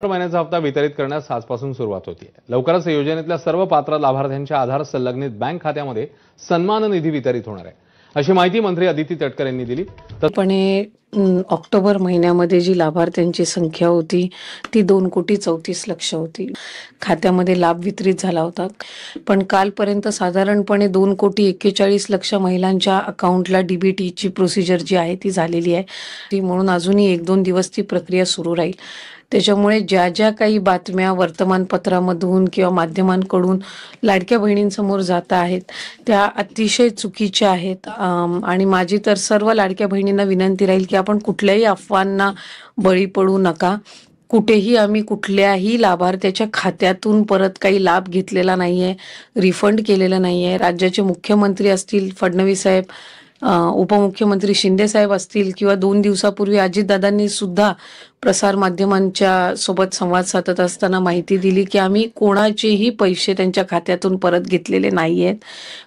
महिन्याचा हप्ता वितरित करण्यास आजपासून सुरुवात होती। लवकरच योजनेतल्या सर्व पात्र लाभार्थ्यांच्या आधार संलग्नित बँक खात्यामध्ये सन्मान निधी वितरित होणार आहे, अशी माहिती मंत्री अदिती तटकरे यांनी दिली। पण ऑक्टोबर महिन्यामध्ये जी लाभार्थ्यांची संख्या होती ती 2,34,00,000 होती। खात्यामध्ये लाभ वितरित झाला होता, पण कालपर्यंत साधारणपणे 2,41,00,000 महिलांच्या अकाउंटला डीबीटीची प्रोसिजर जी आहे ती झालेली आहे। ती म्हणून अजूनही 1-2 दिवस ती प्रक्रिया सुरू राहील। त्याच्यामुळे ज्या ज्या काही बातम्या वर्तमानपत्रामधून किंवा माध्यमांकडून लाडक्या बहिणींसमोर जात आहेत त्या अतिशय चुकीच्या आहेत। आणि माझी तर सर्व लाडक्या बहिणींना विनंती राहील की आपण कुठल्याही अफवांना बळी पडू नका। कुठेही आम्ही कुठल्याही लाभार्थ्याच्या खात्यातून परत काही लाभ घेतलेला नाहीये, रिफंड केलेला नाहीये। राज्याचे मुख्यमंत्री असतील फडणवीस साहेब, उपमुख्यमंत्री शिंदे साहेब असतील किंवा 2 दिवसापूर्वी अजितदादांनी सुद्धा प्रसार माध्यमांच्या सोबत संवाद साधत असताना माहिती दिली की आम्ही कोणाचेही पैसे त्यांच्या खात्यातून परत घेतलेले नाहीयेत,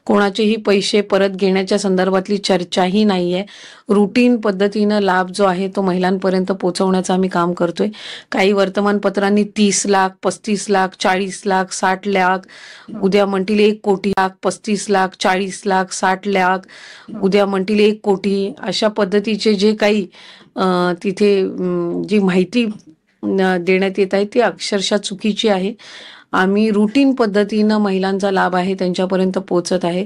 कोणाचेही पैसे परत घेण्याच्या संदर्भातली चर्चाही नाहीये। रूटीन पद्धतीनं लाभ जो आहे तो महिलांपर्यंत पोहोचवण्याचं आम्ही काम करतोय। काही वर्तमानपत्रांनी 30 लाख, 35 लाख, 40 लाख, 60 लाख, उद्या म्हणतील 1 कोटी, 35 लाख, 40 लाख, 60 लाख, उद्या म्हणतील 1 कोटी, अशा पद्धतीचे जे काही तिथे जी माहिती देण्यात येत आहे ती अक्षरशः चुकीची आहे। आम्ही रूटीन पद्धतीनं महिलांचा लाभ आहे त्यांच्यापर्यंत पोहोचत आहे।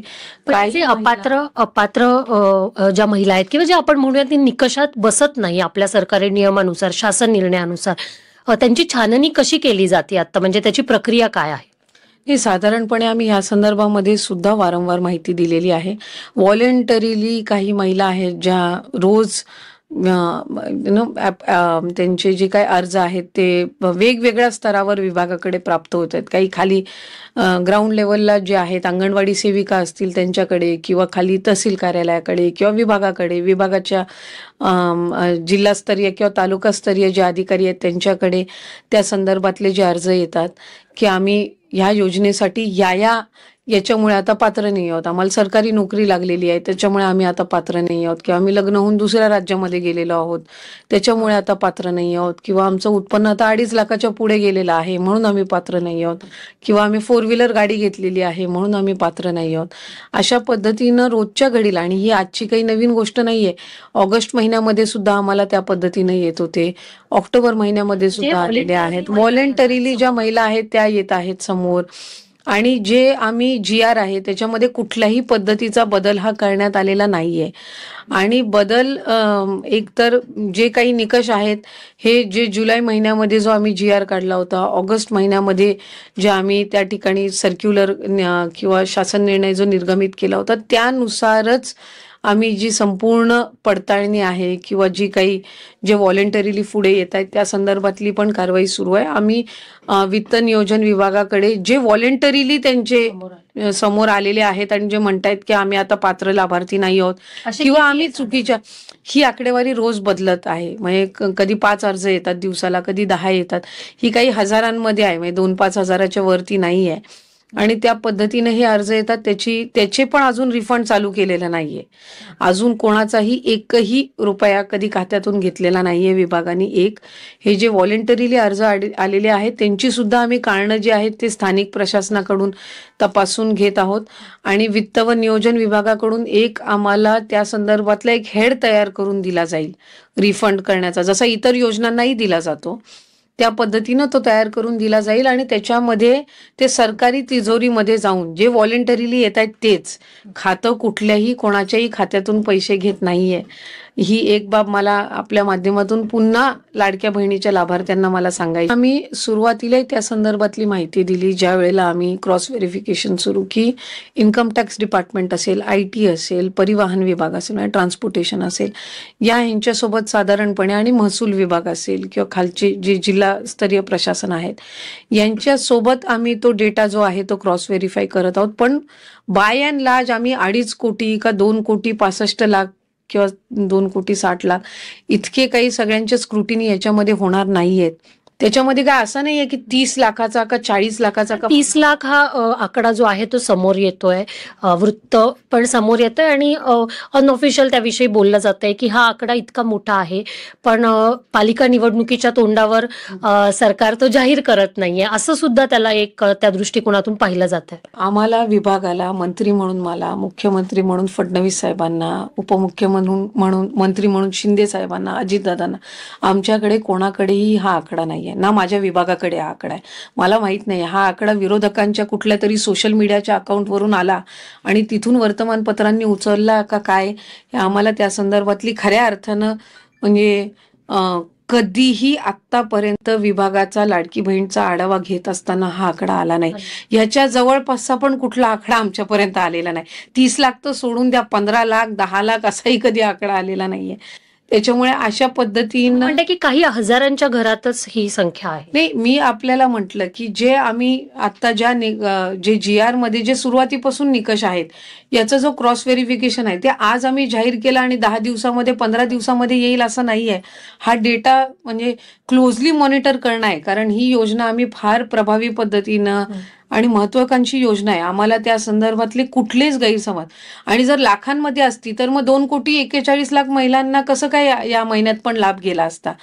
काही अपात्र ज्या महिला आहेत किंवा ज्या आपण म्हणूया ती निकषात बसत नाही आपल्या सरकारी नियमानुसार, शासन निर्णयानुसार, त्यांची छाननी कशी केली जाते आता, म्हणजे त्याची प्रक्रिया काय आहे? हे साधारणपणे आम्ही या संदर्भामध्ये सुद्धा वारंवार माहिती दिलेली आहे। व्हॉलेंटरीली काही महिला आहेत ज्या रोज त्यांचे जे काही अर्ज आहेत ते वेगवेगळ्या स्तरावर विभागाकडे प्राप्त होत आहेत। काही खाली ग्राउंड लेवलला जे आहेत अंगणवाडी सेविका असतील त्यांच्याकडे, किंवा खाली तहसील कार्यालयाकडे किंवा विभागाकडे, विभागाच्या जिल्हास्तरीय किंवा तालुकास्तरीय जे अधिकारी आहेत त्यांच्याकडे त्या संदर्भातले जे अर्ज येतात की आम्ही ह्या योजनेसाठी याच्यामुळे आता पात्र नाही आहोत, आम्हाला सरकारी नोकरी लागलेली आहे त्याच्यामुळे आम्ही आता पात्र नाही आहोत, किंवा आम्ही लग्न होऊन दुसऱ्या राज्यामध्ये गेलेलो आहोत त्याच्यामुळे आता पात्र नाही आहोत, किंवा आमचं उत्पन्न आता 2.5 लाखाच्या पुढे गेलेलं आहे म्हणून आम्ही पात्र नाही आहोत, किंवा आम्ही 4 व्हीलर गाडी घेतलेली आहे म्हणून आम्ही पात्र नाही आहोत। अशा पद्धतीनं रोजच्या घडीला, आणि ही आजची काही नवीन गोष्ट नाहीये, ऑगस्ट महिन्यामध्ये सुद्धा आम्हाला त्या पद्धतीने येत होते, ऑक्टोबर महिन्यामध्ये सुद्धा आलेले आहेत। व्हॉलेंटरीली ज्या महिला आहेत त्या येत आहेत समोर, आणि जे आम्ही GR आहे त्याच्यामध्ये कुठल्याही पद्धतीचा बदल हा करण्यात आलेला नाहीये। आणि बदल एकतर जे काही निकष आहेत हे जे जुलै महिन्यामध्ये जो आम्ही GR काढला होता, ऑगस्ट महिन्यामध्ये जे आम्ही त्या ठिकाणी सर्क्युलर किंवा शासन निर्णय जो निर्गमित केला होता त्यानुसारच आम्ही जी संपूर्ण पडताळणी आहे किंवा जी काही जे व्हॉलेंटरीली पुढे येत आहेत त्या संदर्भातली पण कारवाई सुरू आहे। आम्ही वित्त नियोजन विभागाकडे जे व्हॉलेंटरीली त्यांचे समोर आलेले आहेत आणि जे म्हणतायत की आम्ही आता पात्र लाभार्थी नाही आहोत किंवा आम्ही चुकीच्या, ही आकडेवारी रोज बदलत आहे। म्हणजे कधी 5 अर्ज येतात दिवसाला, कधी 10 येतात, ही काही हजारांमध्ये आहे, म्हणजे 2-5 हजाराच्या वरती नाही आहे। आणि त्या पद्धतीने हे अर्ज येतात त्याचे पण अजून रिफंड चालू केलेला नाहीये, अजून कोणाचाही 1ही रुपया कधी खात्यातून घेतलेला नाहीये विभागाने। हे जे व्हॉलेंटरीली अर्ज आलेले आहेत त्यांची सुद्धा आम्ही कारणं जी आहेत ते स्थानिक प्रशासनाकडून तपासून घेत आहोत, आणि वित्त व नियोजन विभागाकडून आम्हाला त्या संदर्भातला एक हेड तयार करून दिला जाईल रिफंड करण्याचा, जसा इतर योजनांनाही दिला जातो त्या पद्धतीनं तो तयार करून दिला जाईल। आणि त्याच्यामध्ये ते सरकारी तिजोरीमध्ये जाऊन जे व्हॉलेंटरीली येत आहेत तेच, खातं कुठल्याही कोणाच्याही खात्यातून पैसे घेत नाहीये, ही एक बाब मला आपल्या माध्यमातून पुन्हा लाडक्या बहिणीच्या लाभार्थ्यांना मला सांगायची। आम्ही सुरुवातीला त्या संदर्भातली माहिती दिली ज्या वेळेला आम्ही क्रॉस व्हेरिफिकेशन सुरू की इन्कम टॅक्स डिपार्टमेंट असेल, IT असेल, परिवहन विभाग असेल, ट्रान्सपोर्टेशन असेल, यांच्यासोबत साधारणपणे, आणि महसूल विभाग असेल किंवा खालचे जे जिल्हास्तरीय प्रशासन आहेत यांच्यासोबत आम्ही तो डेटा जो आहे तो क्रॉस व्हेरीफाय करत आहोत। पण बाय अँड लार्ज आम्ही 2.5 कोटी का 2,65,00,000 किंवा 2,60,00,000 इतके काही सगळ्यांचे स्क्रुटिनी याच्यामध्ये होणार नाहीयेत। त्याच्यामध्ये काय असं नाहीये की 30 लाखाचा का 40 लाखाचा का 30 लाख हा आकडा जो आहे तो समोर येतोय, वृत्त पण समोर येतोय आणि अनऑफिशियल त्याविषयी बोललं जातंय की हा आकडा इतका मोठा आहे, पण पालिका निवडणुकीच्या तोंडावर सरकार तो जाहीर करत नाहीये, असं सुद्धा त्याला एक त्या दृष्टिकोनातून पाहिलं जातंय. आम्हाला विभागाला मंत्री म्हणून मला, मुख्यमंत्री म्हणून फडणवीस साहेबांना, उपमुख्यमंत्री म्हणून मंत्री म्हणून शिंदे साहेबांना, अजितदादांना, आमच्याकडे कोणाकडेही हा आकडा नाहीये, ना माझ्या विभागाकडे हा आकडा आहे. मला माहित नाही हा आकडा विरोधकांच्या कुठल्या तरी सोशल मीडियाच्या अकाउंटवरून आला आणि तिथून वर्तमानपत्रांनी उचलला का काय, आम्हाला त्या संदर्भातली खऱ्या अर्थानं म्हणजे कधीही आत्तापर्यंत विभागाचा लाडकी बहीणचा आढावा घेत असताना हा आकडा आला नाही. याच्या जवळपासचा पण कुठला आकडा आमच्यापर्यंत आलेला नाही. 30 लाख तर सोडून द्या, 15 लाख 10 लाख असाही कधी आकडा आलेला नाहीये. त्याच्यामुळे अशा पद्धतीनं म्हणजे की काही हजारांच्या घरातच ही संख्या आहे. नाही, मी आपल्याला म्हटलं की जे आम्ही आता जे GR मध्ये जे सुरुवातीपासून निकष आहेत याचा जो क्रॉस व्हेरिफिकेशन आहे ते आज आम्ही जाहीर केला आणि 10 दिवसामध्ये 15 दिवसामध्ये येईल असं नाहीये. हा डेटा म्हणजे क्लोजली मॉनिटर करणं आहे, कारण ही योजना आम्ही फार प्रभावी पद्धतीनं आणि महत्वाकांक्षी योजना आहे. आम्हाला त्या संदर्भातले कुठलेच गैरसमज, आणि जर लाखांमध्ये असती तर मग 2,41,00,000 महिलांना कसं काय या महिन्यात पण लाभ गेला असता.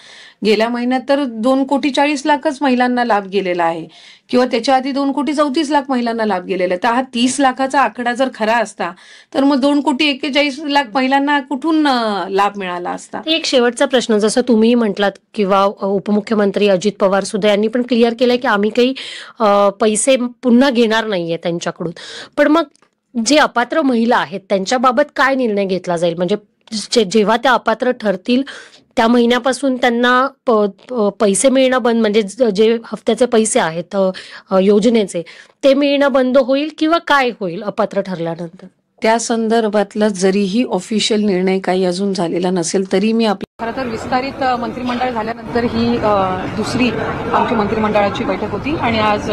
गेल्या महिन्यात तर 2,40,00,000 महिलांना लाभ गेलेला आहे, किंवा त्याच्या आधी 2,34,00,000 महिलांना लाभ गेलेला आहे. तर हा 30 लाखाचा आकडा जर खरा असता तर मग 2,41,00,000 महिलांना कुठून लाभ मिळाला असता. एक शेवटचा प्रश्न, जसं तुम्ही म्हटलात किंवा उपमुख्यमंत्री अजित पवार सुद्धा यांनी पण क्लिअर केलंय की आम्ही काही पैसे पुन्हा घेणार नाहीये त्यांच्याकडून, पण मग जे अपात्र महिला आहेत त्यांच्याबाबत काय निर्णय घेतला जाईल? म्हणजे जेव्हा त्या अपात्र ठरतील त्या महिन्यापासून त्यांना पैसे मिळणं बंद, म्हणजे जे हफ्त्याचे पैसे आहेत योजनेचे ते मिळणं बंद होईल किंवा काय होईल अपात्र ठरल्यानंतर? त्या संदर्भातला जरीही ऑफिशियल निर्णय काही अजून झालेला नसेल तरी मी खरं तर विस्तारित मंत्रिमंडळ झाल्यानंतर ही दुसरी आमची मंत्रिमंडळाची बैठक होती आणि आज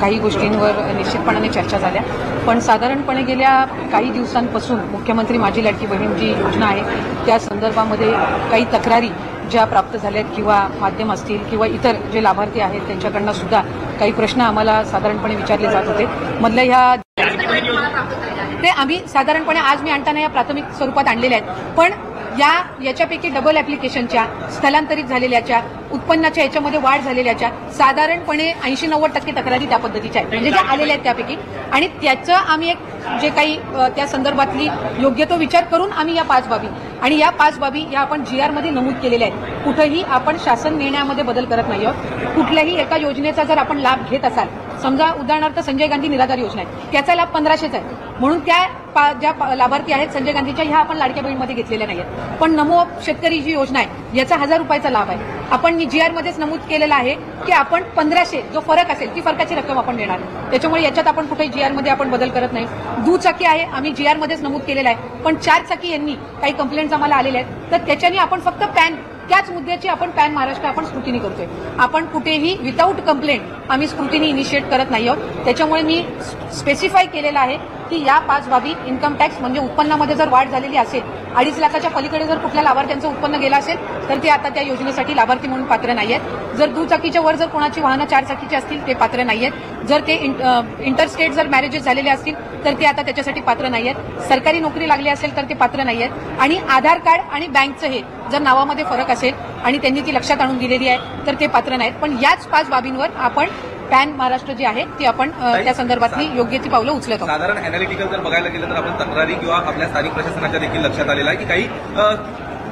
काही गोष्टींवर निश्चितपणाने चर्चा झाल्या. पण साधारणपणे गेल्या काही दिवसांपासून मुख्यमंत्री माझी लाडकी बहीण जी योजना आहे त्या संदर्भामध्ये काही तक्रारी ज्या प्राप्त झाल्यात किंवा माध्यम असतील किंवा इतर जे लाभार्थी आहेत त्यांच्याकडनं सुद्धा काही प्रश्न आम्हाला साधारणपणे विचारले जात होते. मधल्या ह्या ते आम्ही साधारणपणे आज मी आणताना या प्राथमिक स्वरूपात आणलेल्या आहेत, पण याच्यापैकी डबल ऍप्लिकेशनच्या, स्थलांतरित झालेल्याच्या, उत्पन्नाच्या याच्यामध्ये वाढ झालेल्याच्या साधारणपणे 80-90% तक्रारी त्या पद्धतीच्या आहेत, म्हणजे ज्या आलेल्या आहेत त्यापैकी. आणि त्याचं आम्ही एक जे काही त्या संदर्भातली योग्य तो विचार करून आम्ही या 5 बाबी, आणि या 5 बाबी या आपण GR मध्ये नमूद केलेल्या आहेत. कुठेही आपण शासन निर्णयामध्ये बदल करत नाही आहोत. कुठल्याही एका योजनेचा जर आपण लाभ घेत असाल, समजा उदाहरणार्थ संजय गांधी निराधार योजना आहे, त्याचा लाभ 1500चा आहे, म्हणून त्या ज्या लाभार्थी आहेत संजय गांधीच्या ह्या आपण लाडक्या बहीणमध्ये घेतलेल्या नाहीत. पण नमो शेतकरी जी योजना आहे याचा 1000 रुपयाचा लाभ आहे. आपण GR मध्येच नमूद केलेला आहे की आपण 1500 जो फरक असेल ती फरकाची रक्कम आपण देणार. त्याच्यामुळे याच्यात आपण कुठेही GR मध्ये आपण बदल करत नाही. दुचाकी आहे आम्ही GR मध्येच नमूद केलेला आहे, पण 4 चाकी यांनी काही कंप्लेंट्स आम्हाला आलेल्या आहेत, तर त्याच्याने आपण फक्त पॅन, त्याच मुद्द्याची आपण पॅन महाराष्ट्र आपण स्क्रुटिनी करतोय. आपण कुठेही विदाऊट कंप्लेंट आम्ही स्क्रुटिनी इनिशिएट करत नाही आहोत. त्याच्यामुळे मी स्पेसिफाय केलेलं आहे की या 5 बाबी, इन्कम टॅक्स म्हणजे उत्पन्नामध्ये जर वाढ झालेली असेल, 2.5 लाखाच्या पलीकडे जर कुठल्या लाभार्थ्यांचं उत्पन्न गेलं असेल तर ते आता त्या योजनेसाठी लाभार्थी म्हणून पात्र नाही आहेत. जर दुचाकीच्या वर जर कोणाची वाहनं 4 चाकीची असतील ते पात्र नाही आहेत. जर ते इंटरस्टेट जर मॅरेजेस झालेले असतील तर ते आता त्याच्यासाठी पात्र नाही आहेत. सरकारी नोकरी लागली असेल तर ते पात्र नाही आहेत. आणि आधार कार्ड आणि बँकचं हे जर नावामध्ये फरक असेल आणि त्यांनी ती लक्षात आणून दिलेली आहे तर ते पात्र नाहीत. पण याच 5 बाबींवर आपण पॅन महाराष्ट्र जे आहे ते आपण त्या संदर्भातली योग्य ती पावलं उचलत आहोत. साधारण अॅनालिटिकल जर बघायला गेलं तर आपण तक्रारी किंवा आपल्या स्थानिक प्रशासनाच्या देखील लक्षात आलेलं आहे की काही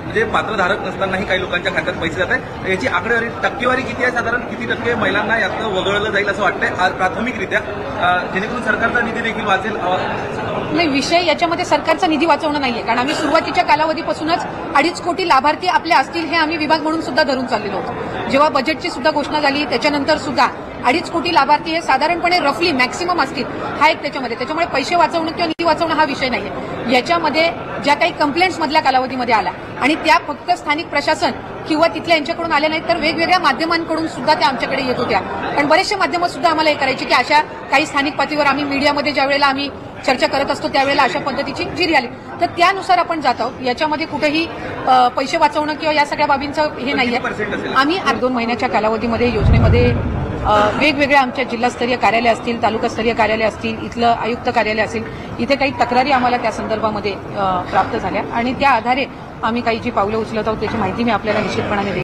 म्हणजे पात्रधारक नसतानाही काही लोकांच्या खात्यात पैसे जात आहे. याची आकडेवारी, टक्केवारी किती आहे, साधारण किती टक्के महिलांना यातनं वगळलं जाईल असं वाटतंय प्राथमिकरित्या, जेणेकरून सरकारचा निधी देखील वाचेल? नाही, विषय याच्यामध्ये सरकारचा निधी वाचवणं नाहीये, कारण आम्ही सुरुवातीच्या कालावधीपासूनच 2.5 कोटी लाभार्थी आपले असतील हे आम्ही विभाग म्हणून सुद्धा धरून चाललेलो होतो. जेव्हा बजेटची सुद्धा घोषणा झाली त्याच्यानंतर सुद्धा 2.5 कोटी लाभार्थी हे साधारणपणे रफली मॅक्सिमम असतील, हा एक त्याच्यामुळे पैसे वाचवणं किंवा निधी वाचवणं हा विषय नाहीये. याच्यामध्ये ज्या काही कंप्लेंट्स मधल्या कालावधीमध्ये आल्या आणि त्या फक्त स्थानिक प्रशासन किंवा तिथल्या यांच्याकडून आल्या नाहीत तर वेगवेगळ्या माध्यमांकडून सुद्धा त्या आमच्याकडे येत होत्या. कारण बरेचसे माध्यमं सुद्धा आम्हाला हे करायची की अशा काही स्थानिक पातळीवर आम्ही मीडियामध्ये ज्या वेळेला आम्ही चर्चा करत असतो त्यावेळेला अशा पद्धतीची जिरी आली तर त्यानुसार आपण जात आहोत. याच्यामध्ये कुठेही पैसे वाचवणं किंवा या सगळ्या बाबींचं हे नाहीये. आम्ही 2 महिन्याच्या कालावधीमध्ये योजनेमध्ये वेगवेगळ्या आमच्या जिल्हास्तरीय कार्यालय असतील, तालुकास्तरीय कार्यालय असतील, इथलं आयुक्त कार्यालय असेल, इथे काही तक्रारी आम्हाला त्या संदर्भामध्ये प्राप्त झाल्या आणि त्या आधारे आम्ही काही जी पावलं उचलत आहोत त्याची माहिती मी आपल्याला निश्चितपणाने देईन.